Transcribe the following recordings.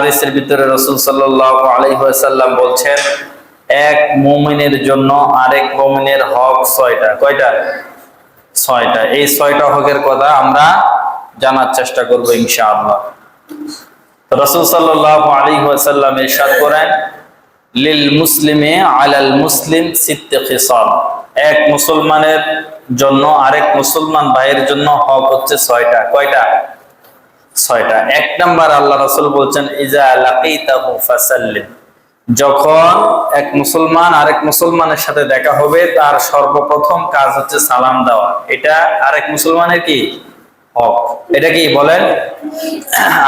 হাদিসের ভিতরে রাসূল সাল্লাল্লাহু আলাইহি ওয়াসাল্লাম বলছেন, এক মুমিনের জন্য আরেক মুমিনের হক ছয়টা। কয়টা? ছয়টা। এই ছয়টা হকের কথা আমরা জানার চেষ্টা করব ইনশাআল্লাহ। রাসূল সাল্লাল্লাহু আলাইহি ওয়াসাল্লাম ইরশাদ করেন, লিল মুসলিমি আলাল মুসলিম সিত্তে খিসাল। এক মুসলমানের জন্য আরেক মুসলমান ভাইয়ের জন্য হক হচ্ছে ছয়টা। কয়টা? ছয়টা। এক নাম্বার, আল্লাহ রাসূল বলছেন, ইজা লাকিতাহু ফাসাল্লিম। যখন এক মুসলমান আরেক মুসলমানের সাথে দেখা হবে, তার সর্বপ্রথম কাজ হচ্ছে সালাম দেওয়া। এটা আরেক মুসলমানের কি হক? এটা কি বলেন?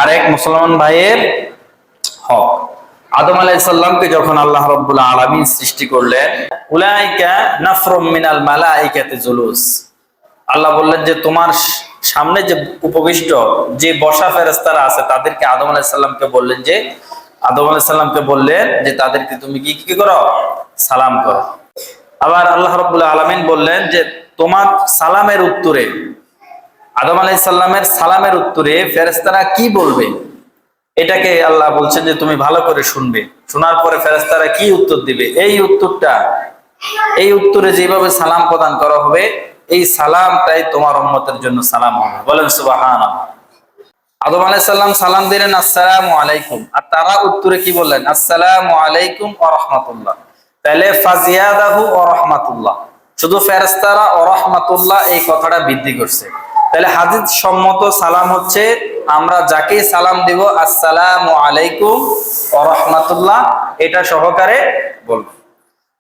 আরেক মুসলমান ভাইয়ের হক। আদম আলাইহিস সালামকে যখন আল্লাহ রাব্বুল আলামিন সৃষ্টি করলেন, উলাইকা নাফরুম মিনাল মালাইকাতি জুলুস। আল্লাহ বললেন যে তোমার সামনে যে উপবিষ্ট যে বসা ফেরেশতারা আছে তাদেরকে আদম আলাইহিস সালামকে বললেন যে তাদেরকে তুমি কি করো? সালাম করো। আবার আল্লাহ রাব্বুল আলামিন বললেন যে তোমার সালামের উত্তরে, আদম আলাইহিস সালামের সালামের উত্তরে ফেরেশতারা কি বলবে, এটাকে আল্লাহ বলছেন যে তুমি ভালো করে শুনবে। শোনার পরে ফেরেশতারা কি উত্তর দিবে, এই উত্তরে যেভাবে সালাম প্রদান করা হবে, এই সালামটাই তোমার উম্মতের জন্য সালাম হবে। বলেন সুবহানাল্লাহ। আদম আলাইহিস সালাম সালাম দিলেন আসসালামু আলাইকুম, আর তারা উত্তরে কি বললেন? আসসালামু আলাইকুম ওয়া রাহমাতুল্লাহ। তাহলে ফাজিয়াদাহু ওয়া রাহমাতুল্লাহ, শুধু ফেরেশতারা ওয়া রাহমাতুল্লাহ এই কথাটা বৃদ্ধি করছে। তাহলে হাদিস সম্মত সালাম হচ্ছে আমরা যাকে সালাম দিব আসসালামু আলাইকুম ওয়া রাহমাতুল্লাহ এটা সহকারে বলব।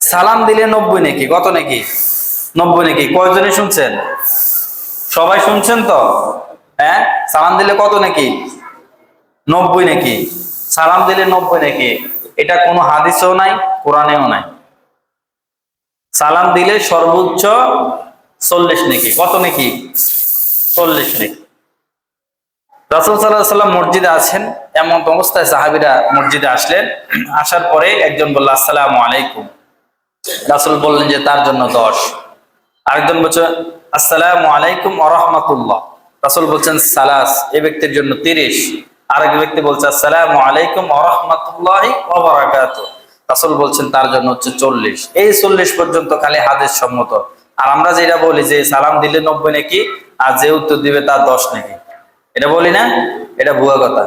সালাম দিলে 90 নাকি? কত নাকি? 90 নাকি? কয়জনে শুনছেন? সবাই শুনছেন তো? হ্যাঁ, সালাম দিলে কত নাকি? 90 নাকি? সালাম দিলে 90 নাকি? এটা কোনো হাদিসেও নাই, কোরআনেও নাই। সালাম দিলে সর্বোচ্চ 40 নাকি? কত নাকি? 40 নাকি। রাসূল সাল্লাল্লাহু আলাইহি ওয়াসাল্লাম মসজিদে আছেন, এমন অবস্থায় সাহাবীরা মসজিদে আসলেন। আসার পরে একজন বলল আসসালামু আলাইকুম। রাসূল বললেন যে তার জন্য 10। আরেকজন বলছে আসসালামু আলাইকুম ওয়া রাহমাতুল্লাহ। রাসূল বলছেন সালাস, এই ব্যক্তির জন্য 30। আরেক ব্যক্তি বলছে আসসালামু আলাইকুম ওয়া রাহমাতুল্লাহি ওয়া বারাকাতুহু। রাসূল বলছেন তার জন্য হচ্ছে 40। এই 40 পর্যন্ত খালি হাদিস সম্মত। আর আমরা যেটা বলি যে সালাম দিলে 90 নাকি, আর যে উত্তর দিবে তার 10 নাকি, এটা বলি না? এটা ভুয়া কথা।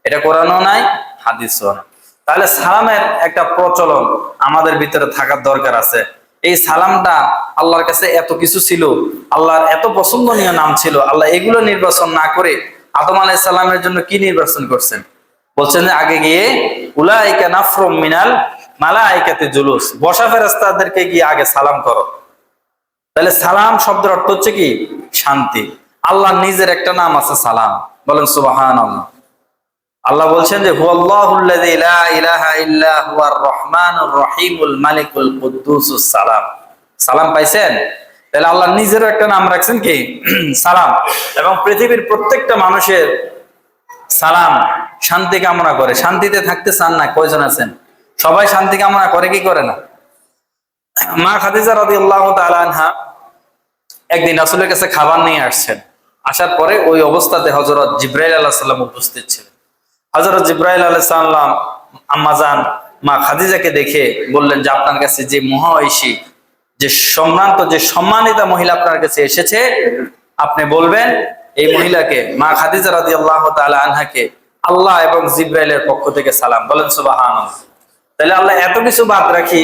এটা কোরআনও নাই, হাদিসও নাই। তাহলে সালামের একটা প্রচলন আমাদের ভিতরে থাকার দরকার আছে। এই সালামটা আল্লাহর কাছে এত কিছু ছিল, আল্লাহর এত পছন্দনীয় নাম ছিল, আল্লাহ এগুলো নির্বাচন না করে আদম আলাইহিস সালামের জন্য কি নির্বাচন করছেন? বলছেন যে আগে গিয়ে উলাইকা নাফরুম মিনাল মালাইকাতি জুলুস, বসা ফেরেশতাদেরকে গিয়ে আগে সালাম করো। তাহলে সালাম শব্দের অর্থ হচ্ছে কি? শান্তি। আল্লাহ নিজের একটা নাম আছে সালাম। বলেন সুবহানাল্লাহ। আল্লাহ বলছেন যে হুয়াল্লাহুল্লাযী লা ইলাহা ইল্লা হুয়ার রহমানুর রহিমুল মালিকুল কুদ্দুসুস সালাম। সালাম পাইছেন? তাহলে আল্লাহ নিজেরও একটা নাম রাখছেন কি? সালাম। এবং পৃথিবীর প্রত্যেকটা মানুষের সালাম শান্তি কামনা করে, শান্তিতে থাকতে চান না। কয়জন আছেন? সবাই শান্তি কামনা করে কি করে না? মা খাদিজা রাদিয়াল্লাহু তাআলা আনহা একদিন রাসূলের কাছে খাবার নিয়ে আসছেন। আসার পরে ওই অবস্থাতে হযরত জিবরাইল আলাইহিস সালাম উপস্থিত ছিলেন। হযরত জিবরাইল আলাইহিস সালাম আম্মাজান মা খাদিজাকে দেখে বললেন যে আপনার কাছে যে মহাঐশী, যে সম্মানিত, যে সম্মানিতা মহিলা আপনার কাছে এসেছে, আপনি বলবেন এই মহিলাকে, মা খাদিজা রাদিয়াল্লাহু তাআলা আনহাকে আল্লাহ এবং জিবরাইলের পক্ষ থেকে সালাম। বলেন সুবহানাল্লাহ। তাহলে আল্লাহ এত কিছু বাদ রাখি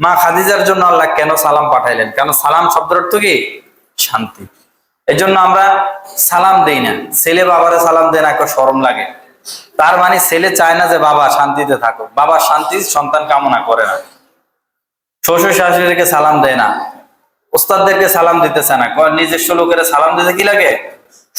মা খাদিজার জন্য আল্লাহ কেন সালাম পাঠাইলেন? কারণ সালাম শব্দের অর্থ কি? শান্তি। এই জন্য আমরা সালাম দেই না। ছেলে বাবারে সালাম দেয় না, শরম লাগে। তার মানে ছেলে চায় না যে বাবা শান্তিতে থাকুক, বাবা শান্তি সন্তান কামনা করে না। শ্বশুর শাশুড়িকে সালাম দেয় না, ওস্তাদদেরকে সালাম দিতেছে না, নিজস্ব লোকের সালাম দিতে কি লাগে?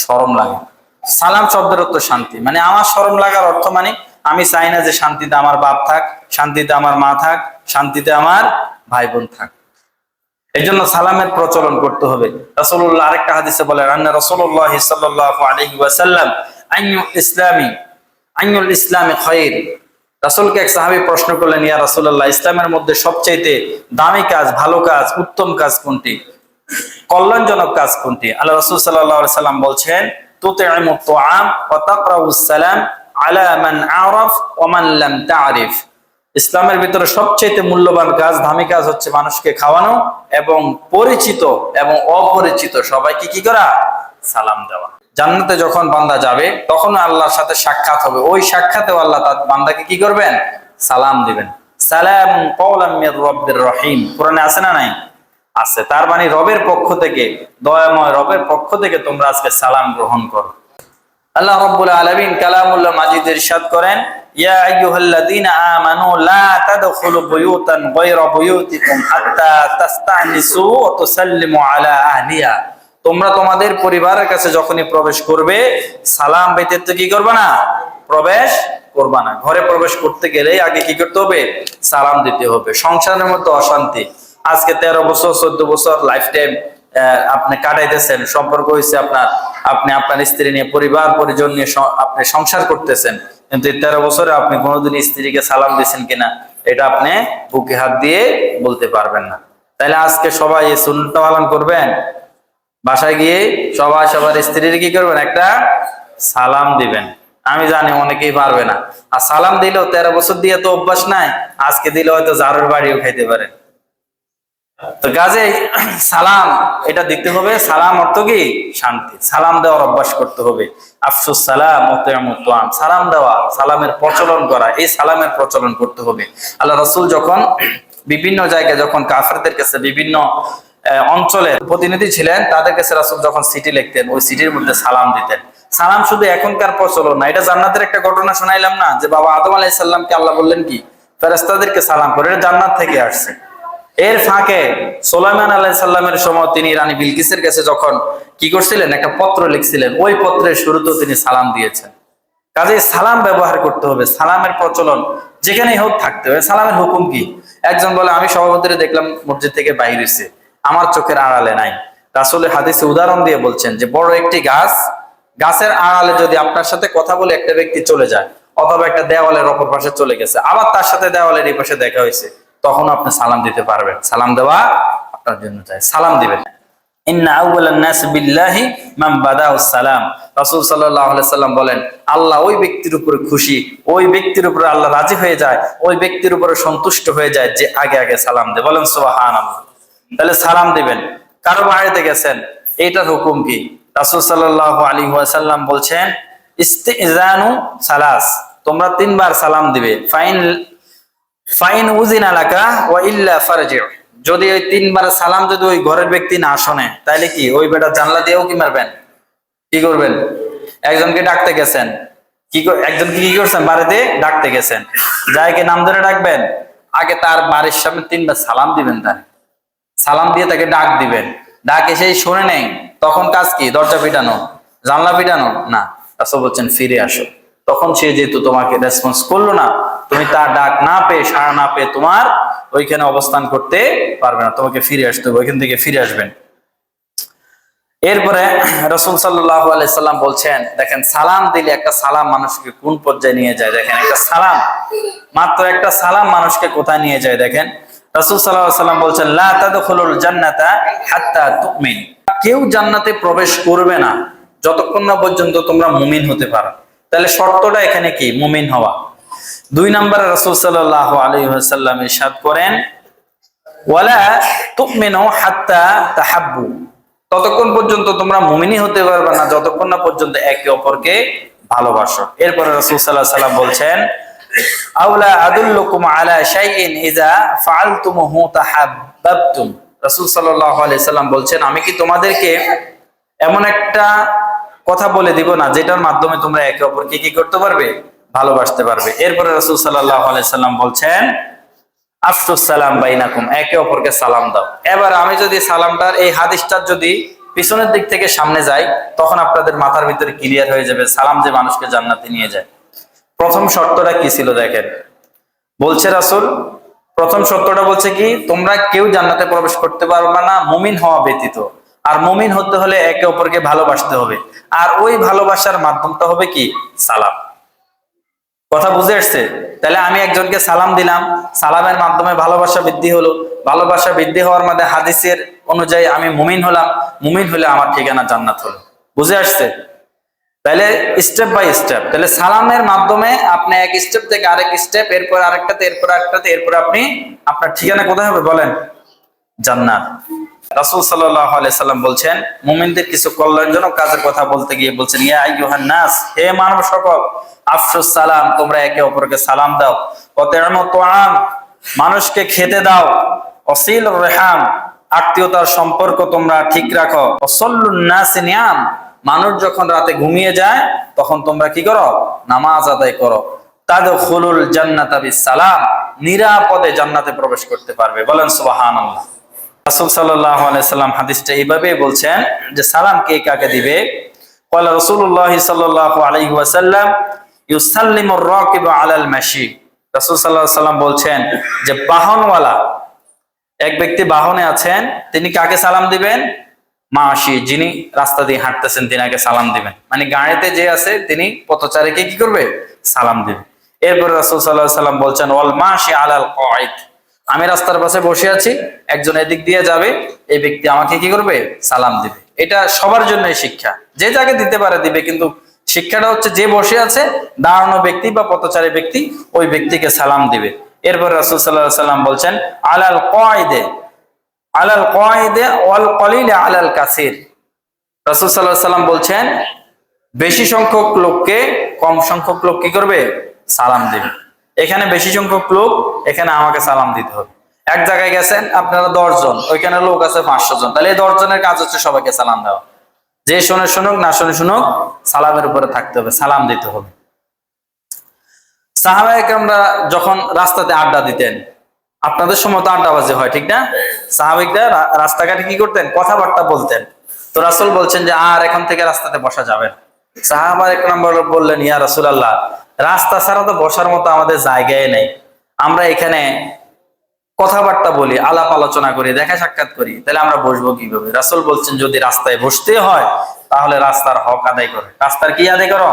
শরম লাগে। সালাম শব্দের অর্থ শান্তি। মানে আমার শরম লাগার অর্থ মানে আমি চাই না যে শান্তিতে আমার বাপ থাক, শান্তিতে আমার মা থাক, শান্তিতে আমার ভাই বোন থাক। এই জন্য সালামের প্রচলন করতে হবে। রাসূলুল্লাহ আরেকটা হাদিসে বলেন, আন্না রাসূলুল্লাহ সাল্লাল্লাহু আলাইহি ওয়াসাল্লাম আইনুল ইসলামি খায়র। রাসূলকে এক সাহাবী প্রশ্ন করলেন, ইয়া রাসূলুল্লাহ, ইসলামের মধ্যে সবচেয়ে দামি কাজ, ভালো কাজ, উত্তম কাজ কোনটি? কল্যাণজনক কাজ কোনটি? আল্লাহ রাসূল সাল্লাল্লাহু আলাইহি সাল্লাম বলছেন, তুতি'মুত তুআম ওয়া তাকরাউস সালাম আলা মান আরাফ ওয়া মান লাম তা'রিফ। ইসলামের ভিতরে সবচেয়ে মূল্যবান কাজ, দামি কাজ হচ্ছে মানুষকে খাওয়ানো এবং পরিচিত এবং অপরিচিত সবাইকে কি করা? সালাম দেওয়া। জান্নাতে যখন বান্দা যাবে তখন আল্লাহর সাথে সাক্ষাৎ হবে, ওই সাক্ষাতেও আল্লাহ তার বান্দাকে কি করবেন? সালাম দিবেন। সালাম কওলাম মির রাব্বির রহিম, কোরআনে আছে না নাই? আছে। তার মানে রবের পক্ষ থেকে, দয়াময় রবের পক্ষ থেকে তোমরা আজকে সালাম গ্রহণ করো। আল্লাহ রাব্বুল আলামিন কালামুল্লাহ মাজিদ ইরশাদ করেন, ইয়া আইয়ুহাল্লাযীনা আমানু লা তাদখুলু বুয়ুতান গায়রা বুয়ুতিকুম হাত্তা তাস্তানিসু ওয়া তুসাল্লিমু আলা আহলিহা। তোমরা তোমাদের পরিবারের কাছে যখনই প্রবেশ করবে সালাম ব্যতীত কি করবে না? প্রবেশ করবে না। ঘরে প্রবেশ করতে গেলেই আগে কি করতে হবে? সালাম দিতে হবে। সংসারের মধ্যে অশান্তি, আজকে 13 বছর 14 বছর লাইফ টাইম আপনি কাটাইতেছেন, সম্পর্ক হয়েছে আপনার, আপনি আপনার স্ত্রী নিয়ে পরিবার পরিজন নিয়ে আপনি সংসার করতেছেন, কিন্তু 13 বছরে আপনি কোনোদিন স্ত্রীকে সালাম দিয়েছেন কিনা এটা আপনি বুকে হাত দিয়ে বলতে পারবেন না। তাইলে আজকে সবাই এই সুন্নাত পালন করবেন, বাসায় গিয়ে সবাই সবার স্ত্রীর কি করবেন? একটা সালাম দিবেন। আমি জানি অনেকেই পারবে না, আর সালাম দিলেও 13 বছর দিয়ে তো অভ্যাস নাই, আজকে দিলে হয়তো জারুর বাড়িও খাইতে পারে। তো কাজে সালাম এটা দিতে হবে। সালাম অর্থ কি? শান্তি। সালাম দেওয়ার অভ্যাস করতে হবে। আফসুস সালাম মুতায়ামুতান, সালাম দেওয়া, সালামের প্রচলন করা, এই সালামের প্রচলন করতে হবে। আল্লাহ রাসূল যখন বিভিন্ন জায়গায়, যখন কাফেরদের কাছে বিভিন্ন অঞ্চলের প্রতিনিধি ছিলেন, তাদের কাছে রাসূল যখন চিঠি লিখতেন ওই চিঠির মধ্যে সালাম দিতেন। সালাম শুধু এখনকার প্রচলন না, এটা জান্নাতের একটা ঘটনা শোনাইলাম না, যে বাবা আদম আলাইহিস সালামকে আল্লাহ বললেন কি? ফেরেশতাদেরকে সালাম করে, এটা জান্নাত থেকে আসছে। এর ফাঁকে সুলাইমান আলাইহিস সালামের সময় তিনি রানী বিলকিসের কাছে যখন কি করছিলেন? একটা পত্র লিখছিলেন, ওই পত্রের শুরুতেও তিনি সালাম দিয়েছেন। কাজে সালাম ব্যবহার করতে হবে, সালামের প্রচলন যেখানেই হোক থাকতে হবে। সালামের হুকুম কি? একজন বলে, আমি সভাপতিরে দেখলাম মসজিদ থেকে বাইর হইছে, আমার চোখের আড়ালে নাই। রাসূল হাদিসে উদাহরণ দিয়ে বলছেন যে বড় একটি গাছ, গাছের আড়ালে যদি আপনার সাথে কথা বলে একটা ব্যক্তি চলে যায়, অথবা একটা দেওয়ালের অপর পাশে চলে গেছে, আবার তার সাথে দেওয়ালের এই পাশে দেখা হয়েছে, তখন আপনি সালাম দিতে পারবেন। সালাম দেওয়া আপনার জন্য চাই, সালাম দিবেন। ইন্না আউওয়ালান নাস বিল্লাহি মান বাদাউস সালাম। রাসূল সাল্লাল্লাহু আলাইহি সাল্লাম বলেন, আল্লাহ ওই ব্যক্তির উপরে খুশি, ওই ব্যক্তির উপরে আল্লাহ রাজি হয়ে যায়, ওই ব্যক্তির উপরে সন্তুষ্ট হয়ে যায় যে আগে আগে সালাম দেয়। বলেন সুবহানাল্লাহ। তাহলে সালাম দিবেন। কারো বাড়িতে গেছেন, এইটার হুকুম কি? রাসূল সাল্লাল্লাহু আলাইহি ওয়াসাল্লাম বলছেন, ইস্তিজানু সালাস, তোমরা 3 বার সালাম দিবে। ফাইন উযিনা লাকা ওয়া ইল্লা ফারজি', যদি ওই 3 বার সালাম যদি ওই ঘরের ব্যক্তি না শোনে, তাহলে কি ওই বেটা জানলা দিয়েও কি মারবেন? কি করবেন? একজনকে ডাকতে গেছেন, একজনকে কি করছেন? বাড়িতে ডাকতে গেছেন, যাইকে নাম ধরে ডাকবেন, আগে তার বাড়ির সামনে 3 বার সালাম দিবেন। তার সালাম দিয়ে তাকে ডাক দিবেন। ডাক এসেই শুনে নেই, তখন কাজ কি? দরজা পিটানো, জানলা পিটানো না। রাসূল বলছেন ফিরে আসো। তখন সে যেহেতু তোমাকে রেসপন্স করলো না, তুমি তার ডাক না পেয়ে, সাড়া না পেয়ে তোমার ওইখানে অবস্থান করতে পারবে না, তোমাকে ফিরে আসতে হবে, ওইখান থেকে ফিরে আসবেন। এরপরে রাসূল সাল্লাল্লাহু আলাইহি সাল্লাম বলছেন, দেখেন সালাম দিলে একটা সালাম মানুষকে কোন পর্যায়ে নিয়ে যায়। দেখেন একটা সালাম, মাত্র একটা সালাম মানুষকে কোথায় নিয়ে যায় দেখেন। রাসূল সাল্লাল্লাহু আলাইহি সাল্লাম বলছেন, লা তাদখুলুল জান্নাতা হাত্তা তুমিন, কেউ জান্নাতে প্রবেশ করবে না যতক্ষণ না পর্যন্ত তোমরা মুমিন হতে পারো। তাহলে শর্তটা এখানে কি? মুমিন হওয়া। 2 নম্বরে রাসূল সাল্লাল্লাহু আলাইহি ওয়াসাল্লাম ইরশাদ করেন, ওয়ালা তুমিনু হাত্তা তাহাব্বু, ততক্ষণ পর্যন্ত তোমরা মুমিনই হতে পারবে না যতক্ষণ না পর্যন্ত একে অপরকে ভালোবাসো। এরপরে রাসূল সাল্লাল্লাহু আলাইহি ওয়াসাল্লাম বলছেন, আউলা আদুল্লুকুম আলা শাইইন ইযা ফাআলতুমুহু তাহাব্বাবতুম। রাসূল সাল্লাল্লাহু আলাইহি ওয়াসাল্লাম বলছেন, আমি কি তোমাদেরকে এমন একটা কথা বলে দিব না যেটার মাধ্যমে তোমরা একে অপরকে কি করতে পারবে? ভালোবাসতে পারবে। এরপরে রাসূল সাল্লাল্লাহু আলাইহি ওয়াসাল্লাম বলছেন, আফসুস সালাম বাইনাকুম, একে অপরকে সালাম দাও। এবার আমি যদি সালামটার এই হাদিসটার যদি পিছনের দিক থেকে সামনে যাই, তখন আপনাদের মাথার ভিতরে ক্লিয়ার হয়ে যাবে সালাম যে মানুষকে জান্নাতে নিয়ে যায়। প্রথম শর্তটা কি ছিল দেখেন, বলছে রাসূল, প্রথম শর্তটা বলছে কি? তোমরা কেউ জান্নাতে প্রবেশ করতে পারবে না মুমিন হওয়া ব্যতীত। আর মুমিন হতে হলে একে অপরকে ভালোবাসতে হবে, আর ওই ভালোবাসার মাধ্যমটা হবে কি? সালাম। কথা বুঝে আসছে? তাহলে আমি একজনকে সালাম দিলাম, সালামের মাধ্যমে ভালোবাসা বৃদ্ধি হলো, ভালোবাসা বৃদ্ধি হওয়ার মধ্যে হাদিসের অনুযায়ী আমি মুমিন হলাম, মুমিন হলে আমার ঠিকানা জান্নাত হলো। বুঝে আসছে? তাহলে স্টেপ বাই স্টেপ, তাহলে সালামের মাধ্যমে আপনি এক স্টেপ থেকে আরেক স্টেপ, এরপর আরেকটাতে, এরপর আরেকটাতে, এরপর আপনি আপনার ঠিকানা কোথায় হবে বলেন? জান্নাত। রাসূল সাল্লাল্লাহু আলাইহি সাল্লাম বলছেন, মুমিনদের কিছু কল্যাণজনক কাজের কথা বলতে গিয়ে বলছেন, ইয়া আইয়ুহান নাস, হে মানব সকল, আফশুস সালাম, তোমরা একে অপরকে সালাম দাও। ওয়াতি'মু তুআম, মানুষকে খেতে দাও। ওয়াসিলুর রহিম, আত্মীয়তার সম্পর্ক তোমরা ঠিক রাখো। ওয়াসাল্লুন নাস নিয়াম, মানুষ যখন রাতে ঘুমিয়ে যায় তখন তোমরা কি করো? নামাজ আদায় করো। তাদখুলুল জান্নাতা বিসসালাম, নিরাপদে জান্নাতে প্রবেশ করতে পারবে। বলেন সুবহানাল্লাহ। রাসূল সাল্লাল্লাহু আলাইহি সাল্লাম হাদিসটা এইভাবে বলছেন যে সালাম কে কাকে দিবে। ক্বালা রাসূলুল্লাহ সাল্লাল্লাহু আলাইহি ওয়াসাল্লাম, ইউসাল্লিমুর রাকিবু আলাল মাশি। রাসূল সাল্লাল্লাহু আলাইহি সাল্লাম বলছেন যে বাহনওয়ালা, এক ব্যক্তি বাহনে আছেন, তিনি কাকে সালাম দিবেন? মাশি, যিনি রাস্তা দিয়ে হাঁটতেছেন তিনাকে সালাম দিবেন। মানে গাড়িতে যে আছে তিনি পথচারীকে কি করবে? সালাম দিবে। এরপর রাসূল সাল্লাল্লাহু আলাইহি সাল্লাম বলছেন, ওয়াল মাশি আলাল কাঈদ, আমি রাস্তার পাশে বসে আছি, একজন এদিক দিয়ে যাবে, এই ব্যক্তি আমাকে কি করবে? সালাম দিবে। এটা সবার জন্যই শিক্ষা, যে যাকে দিতে পারে দিবে, কিন্তু শিক্ষাটা হচ্ছে যে বসে আছে দাঁড়ানো ব্যক্তি বা পথচারী ব্যক্তি, ওই ব্যক্তিকে সালাম দিবে। এরপর রাসূল সাল্লাল্লাহু আলাইহি সাল্লাম বলছেন, আলাল কাঈদে, আলাল কাঈদে ওয়াল কলিলে আলাল কাসির। রাসূল সাল্লাল্লাহু আলাইহি সাল্লাম বলছেন, বেশি সংখ্যক লোককে কম সংখ্যক লোক কি করবে? সালাম দিবে। এখানে বেশি সংখ্যক লোক, এখানে আমাকে সালাম দিতে হবে। এক জায়গায় গেছেন আপনারা 10 জন, ওইখানে লোক আছে 500 জন, তাহলে এই 10 জনের কাজ হচ্ছে সবাইকে সালাম দেওয়া। যে শুনে শুনুক, না শুনে শুনুক, সালামের উপরে থাকতে হবে, সালাম দিতে হবে। সাহাবায়ে কেরামরা যখন রাস্তাতে আড্ডা দিতেন, আপনাদের সময় তো আড্ডাবাজি হয়, ঠিক না? সাহাবিকরা রাস্তাঘাটে কি করতেন? কথাবার্তা বলতেন। তো রাসূল বলছেন যে আর এখন থেকে রাস্তাতে বসা যাবে না। সাহাবায়ে কেরাম বললেন, ইয়া রাসূলুল্লাহ, রাস্তা ছাড়া তো বসার মতো আমাদের জায়গায় নেই, আমরা এখানে কথাবার্তা বলি, আলাপ আলোচনা করি, দেখা সাক্ষাৎ করি, তাহলে আমরা বসবো কিভাবে? রাসূল বলছেন, যদি রাস্তায় বসতে হয় তাহলে রাস্তার হক আদায় করো। রাস্তার কি আদায় করো?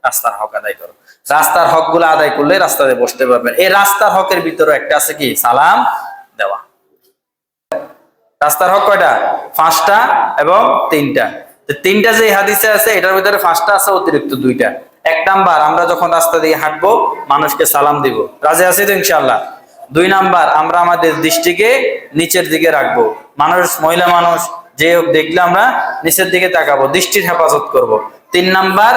রাস্তার হক আদায় করো। রাস্তার হক গুলো আদায় করলে রাস্তাতে বসতে পারবেন। এই রাস্তার হকের ভিতরে একটা আছে কি? সালাম দেওয়া। রাস্তার হক কয়টা? 5টা এবং 3টা। তিনটা যে হাদিসে আছে এটার ভিতরে 5টা আছে, অতিরিক্ত 2টা। 1 নাম্বার, আমরা যখন রাস্তা দিয়ে হাঁটবো মানুষকে সালাম দিব। রাজি আছি তো ইনশাআল্লাহ? 2 নাম্বার, আমরা আমাদের দৃষ্টিকে নিচের দিকে রাখবো। মানুষ, মহিলা মানুষ যে হোক দেখলে আমরা নিচের দিকে তাকাবো, দৃষ্টির হেফাজত করব। 3 নাম্বার,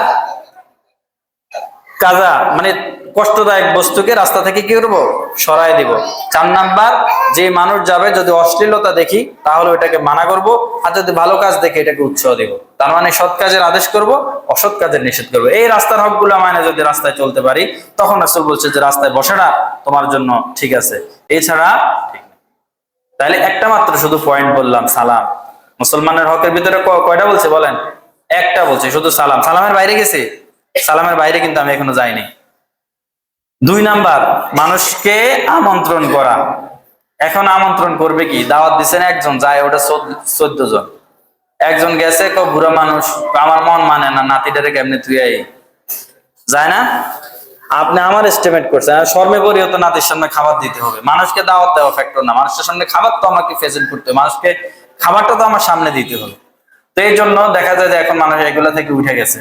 কাজা মানে কষ্টদায়ক বস্তুকে রাস্তা থেকে কি করবো? সরাই দিব। 4 নাম্বার, যে মানুষ যাবে যদি অশ্লীলতা দেখি তাহলে ওটাকে মানা করব, আর যদি ভালো কাজ দেখে এটাকে উৎসাহ দিব। তার মানে সৎ কাজের আদেশ করব, অসৎ কাজের নিষেধ করব। এই রাস্তার হকগুলো মানে যদি রাস্তায় চলতে পারি, তখন রাসূল বলছে যে রাস্তায় বসাটা তোমার জন্য ঠিক আছে, এছাড়া ঠিক না। তাহলে একটা মাত্র শুধু পয়েন্ট বললাম, সালাম। মুসলমানের হকের ভিতরে কয়টা বলছে বলেন? একটা বলছে, শুধু সালাম। সালামের বাইরে গেছে? সালামের বাইরে কিন্তু আমি এখনো যাইনি। 2 নাম্বার, মানুষকে আমন্ত্রণ করা। এখন আমন্ত্রণ করবে কি? দাওয়াত দিচ্ছেন একজন, যায় ওটা 14 জন। একজন গেছে, বুড়া মানুষ, আমার মন মানে না, নাতিটারে কেমনে তুই যায় না? আপনি আমার এস্টিমেট করছেন, শর্মে পরিও তো নাতির সামনে খাবার দিতে হবে। মানুষকে দাওয়াত দেওয়া ফ্যাক্টর না, মানুষের সামনে খাবার তো আমাকে প্রেজেন্ট করতে হবে, মানুষকে খাবারটা তো আমার সামনে দিতে হবে। তো এই জন্য দেখা যায় যে এখন মানুষ এগুলা থেকে উঠে গেছে।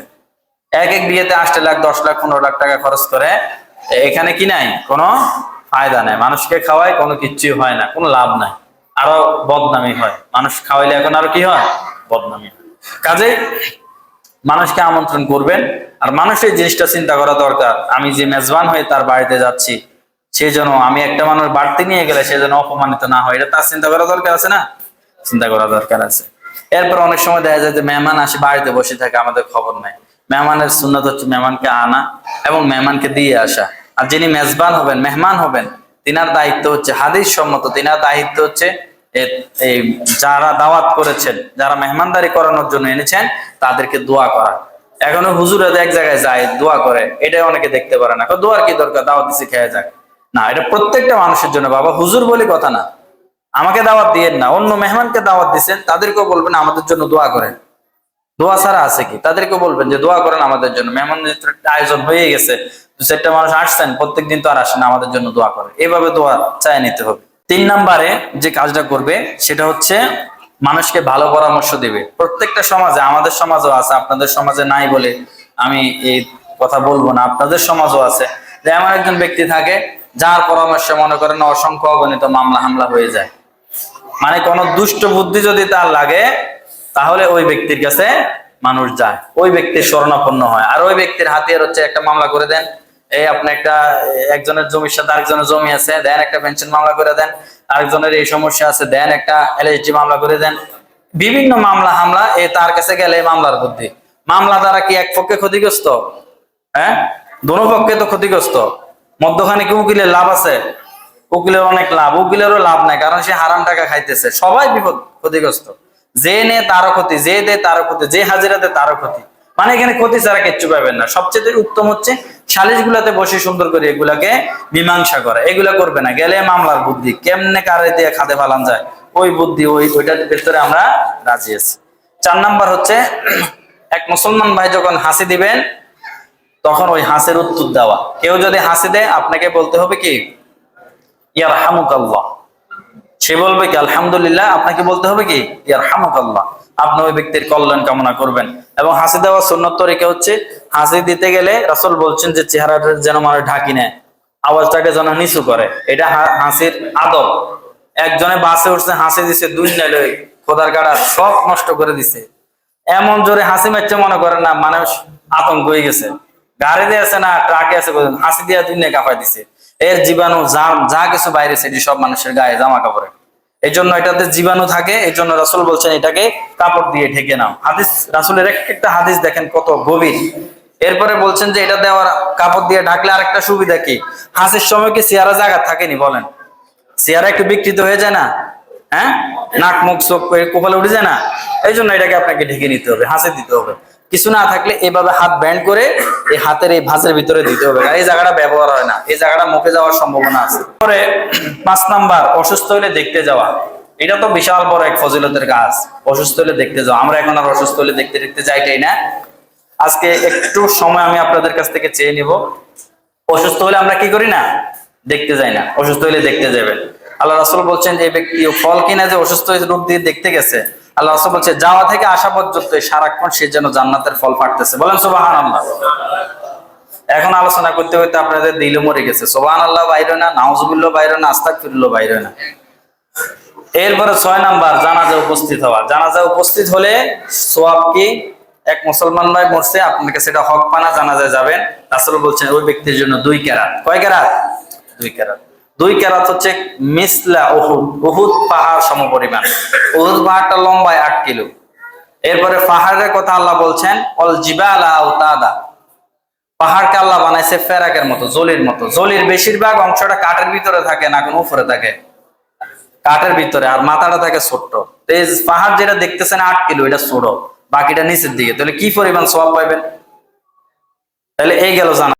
এক বিয়েতে 8 লাখ, 10 লাখ, 15 লাখ টাকা খরচ করে, এখানে কি নাই? কোনো ফায়দা নাই। মানুষকে খাওয়ায় কোনো কিচ্ছুই হয় না, কোনো লাভ নাই, আরো বদনামি হয়। মানুষ খাওয়াইলে এখন আরো কি হয়? বদনামি হয়। কাজে মানুষকে আমন্ত্রণ করবেন, আর মানুষের জিনিসটা চিন্তা করা দরকার, আমি যে মেজবান হয়ে তার বাড়িতে যাচ্ছি, সেই জন্য আমি একটা মানুষ বাড়তি নিয়ে গেলে সে যেন অপমানিত না হয়, এটা তার চিন্তা করা দরকার আছে না? চিন্তা করা দরকার আছে। এরপর অনেক সময় দেখা যায় যে মেহমান আসে, বাড়িতে বসে থাকে, আমাদের খবর নাই। মেহমানের সুন্নাত হচ্ছে মেহমানকে আনা এবং মেহমানকে দিয়ে আসা। আর যিনি মেজবান হবেন, মেহমান হবেন, তিনার দায়িত্ব হচ্ছে হাদিস সম্মত, তিনার দায়িত্ব হচ্ছে এই যারা দাওয়াত করেছেন, যারা মেহমানদারি করানোর জন্য এনেছেন, তাদেরকে দোয়া করা। এখনো হুজুর এক জায়গায় যায় দোয়া করে, এটাই অনেকে দেখতে পারে না। দোয়ার কি দরকার, দাওয়াত দিছি খেয়ে যাক না, এটা প্রত্যেকটা মানুষের জন্য। বাবা হুজুর বলে কথা না, আমাকে দাওয়াত দিয়েন না, অন্য মেহমানকে দাওয়াত দিচ্ছেন, তাদেরকেও বলবেন আমাদের জন্য দোয়া করেন। দোয়া ছাড়া আছে কি? তাদেরকে বলবেন যে দোয়া করেন আমাদের জন্য। মেহমান আয়োজন হয়ে গেছে, 2-4টা মানুষ আসছেন, প্রত্যেকদিন তো আর আসেন, আমাদের জন্য দোয়া করেন। এইভাবে দোয়া চায় নিতে হবে। 3 নাম্বারে যে কাজটা করবে সেটা হচ্ছে মানুষকে ভালো পরামর্শ দিবে। প্রত্যেকটা সমাজে, আমাদের সমাজেও আছে, আপনাদের সমাজে নাই বলে আমি এই কথা বলবো না, আপনাদের সমাজও আছে যে এমন একজন ব্যক্তি থাকে যার পরামর্শে মনে করেন অসংখ্য অগণিত মামলা হামলা হয়ে যায়। মানে কোন দুষ্ট বুদ্ধি যদি তার লাগে তাহলে ওই ব্যক্তির কাছে মানুষ যায়, ওই ব্যক্তির শরণাপন্ন হয়। আর ওই ব্যক্তির হাতিয়ার হচ্ছে একটা মামলা করে দেন, এই আপনি একজনের জমির সাথে আরেকজনের জমি আছে, দেন একটা পেনশন মামলা করে দেন, আরেকজনের এই সমস্যা আছে, দেন একটা এলএসডি মামলা করে দেন। বিভিন্ন মামলা হামলা তার কাছে গেলে মামলার বুদ্ধি। মামলা দ্বারা কি এক পক্ষে ক্ষতিগ্রস্ত? হ্যাঁ, দোনো পক্ষে তো ক্ষতিগ্রস্ত। মধ্যখানে কি উকিলের লাভ আছে? উকিলের অনেক লাভ, উকিলেরও লাভ নাই, কারণ সে হারাম টাকা খাইতেছে। সবাই বিপদ, ক্ষতিগ্রস্ত। যে নে তারও ক্ষতি, যে দে তারও ক্ষতি, যে হাজিরা দেয় তারও ক্ষতি। মানে এখানে ক্ষতি ছাড়া কিচ্ছু পাবেন না। সবচেয়ে উত্তম হচ্ছে সালিশ গুলাতে বসে সুন্দর করে এগুলাকে মীমাংসা করা। এগুলা করবে না, গেলে মামলার বুদ্ধি কেমনে কারে দিয়ে খাদে ফালান যায়, ওই বুদ্ধি ওইটার ভেতরে আমরা রাজি আছি। 4 নাম্বার হচ্ছে এক মুসলমান ভাই যখন হাসি দিবেন তখন ওই হাসির উত্তর দেওয়া। কেউ যদি হাসি দেয় আপনাকে বলতে হবে কি ইয়ারহামুকাল্লাহ, সে বলবে কি আলহামদুলিল্লাহ, আপনাকে বলতে হবে কি ইয়ারহামুকাল্লাহ। আপনি ওই ব্যক্তির কল্যাণ কামনা করবেন। এবং হাসি দেওয়ার সুন্নত তরিকা হচ্ছে হাসি দিতে গেলে রাসূল বলছেন যে চেহারাটা যেন মানে ঢাকি নেয়, আওয়াজটাকে যেন নিচু করে, এটা হাসির আদব। একজনে বাসে উঠছে, হাসি দিছে, দুই নাইলে খোদার গাড়া সব নষ্ট করে দিছে, এমন জোরে হাসি মারছে মনে করেন না মানুষ আতঙ্ক হয়ে গেছে। গাড়িতে আছে না ট্রাকে আছে, হাসি দিয়ে দুনিয়া কাঁপাই দিছে। এর জীবাণু যা কিছু বাইরে সেটি সব মানুষের গায়ে জামা কাপড়ে, এই জন্য এটাতে জীবাণু থাকে। এই জন্য রাসূল বলছেন এটাকে কাপড় দিয়ে ঢেকে নাও। হাদিস, রাসূলের একটা হাদিস দেখেন কত গভীর। এরপরে বলছেন যে এটা দেওয়ার কাপড় দিয়ে ঢাকলে আরেকটা সুবিধা কি, হাসির সময় কি চেহারা জায়গা থাকেনি বলেন? চেহারা একটু বিকৃত হয়ে যায় না? হ্যাঁ, নাক মুখ চোখ কপালে উঠে যায় না? এই জন্য এটাকে আপনাকে ঢেকে নিতে হবে, হাসি দিতে হবে। কিছু না থাকলে এভাবে হাত ব্যান্ড করে এই হাতের এই ভাঁজের ভিতরে দিতে হবে, আর এই জায়গাটা ব্যবহার হয় না, এই জায়গাটা মুখে যাওয়ার সম্ভাবনা আছে। পরে 5 নাম্বার অসুস্থ হলে দেখতে যাওয়া। এটা তো বিশাল বড় এক ফজিলতের কাজ, অসুস্থ হলে দেখতে যাওয়া। আমরা এখন আর অসুস্থ হলে দেখতে দেখতে যাইটাই না। আজকে একটু সময় আমি আপনাদের কাছ থেকে চেয়ে নিব। অসুস্থ হলে আমরা কি করি না? দেখতে যাই না। অসুস্থ হলে দেখতে যাবেন। আল্লাহ রাসূল বলছেন যে ব্যক্তি ফল কিনা যে অসুস্থ হয়ে রূপ দিয়ে দেখতে গেছে, আল্লাহ রাসূল বলছে যাওয়া থেকে আসা পর্যন্ত সারাক্ষণ সে যেন জান্নাতের ফল পাড়তেছে। বলেন সুবহানাল্লাহ। এখন আলোচনা করতে করতে আপনাদের দিল মরে গেছে। সুবহানাল্লাহ বাইরে না, নাউজুবিল্লাহ বাইরে না, আস্তাগফিরুল্লাহ বাইরে না। এরপরে 6 নাম্বার জানাজা উপস্থিত হওয়া। জানাজা উপস্থিত হলে সওয়াব কি? এক মুসলমান ভাই মরছে, আপনাকে সেটা হক পানা, জানাজায় যাবেন। রাসূল বলছেন ওই ব্যক্তির জন্য 2 কেরাত। কয় কেরাত? 2 কেরাত। 2 কেরাত হচ্ছে মিসলা উহুদ, উহুদ পাহাড় সমপরিমাণ। উহুদ পাহাড়টা লম্বায় 8 কিলো। এরপরে পাহাড়ের কথা আল্লাহ বলছেন অল জিবালা আওতাদা, পাহাড়কে আল্লাহ বানাইছে ফেরাকের মতো, জলির মতো। জলির বেশিরভাগ অংশটা কাঠের ভিতরে থাকে না, কোন উপরে থাকে, কাঠের ভিতরে, আর মাথাটা থাকে ছোট্ট। এই পাহাড় যেটা দেখতেছেন 8 কিলো, এটা ছোট, বাকিটা নিচের দিকে। তাহলে কি পরিমাণ সওয়াব পাইবেন? তাহলে এই গেল জানা।